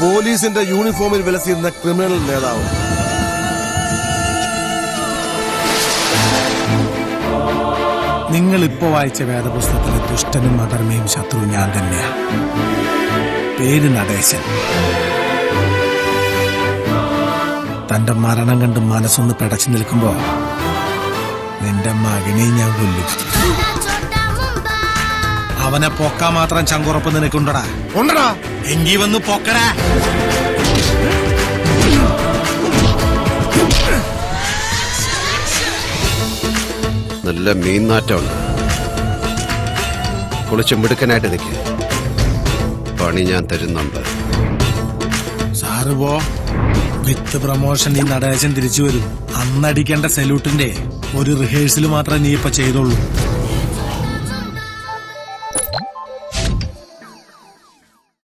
പോലീസിന്റെ യൂണിഫോമിൽ വിലസിയിരുന്ന ക്രിമിനൽ നേതാവ്. നിങ്ങൾ ഇപ്പോ വായിച്ച വേദപുസ്തകത്തിലെ ദുഷ്ടനും അധർമ്മയും ശത്രു ഞാൻ തന്നെയാ. പേര് നടേശൻ. തന്റെ മരണം കണ്ട് മനസ്സൊന്ന് പിടച്ചു നിൽക്കുമ്പോ നിന്റെ മകനെ ഞാൻ കൊല്ലും. അവനെ പൊക്കാൻ മാത്രം ചങ്കുറപ്പ് നിനക്കുണ്ടടാ? ഉണ്ടടാ. എങ്കി വന്ന് പൊക്കടാ. നല്ല മീൻനാറ്റമുണ്ട്. കുളിച്ച് മിടുക്കനായിട്ട് നിൽക്കുക. പണി ഞാൻ തരുന്നുണ്ട്. സാറ് പോ. വിത്ത് പ്രമോഷൻ ഈ നടേശൻ തിരിച്ചു വരും. അന്നടിക്കേണ്ട സല്യൂട്ടിന്റെ ഒരു റിഹേഴ്സൽ മാത്രമേ നീ ഇപ്പൊ ചെയ്തോളൂ.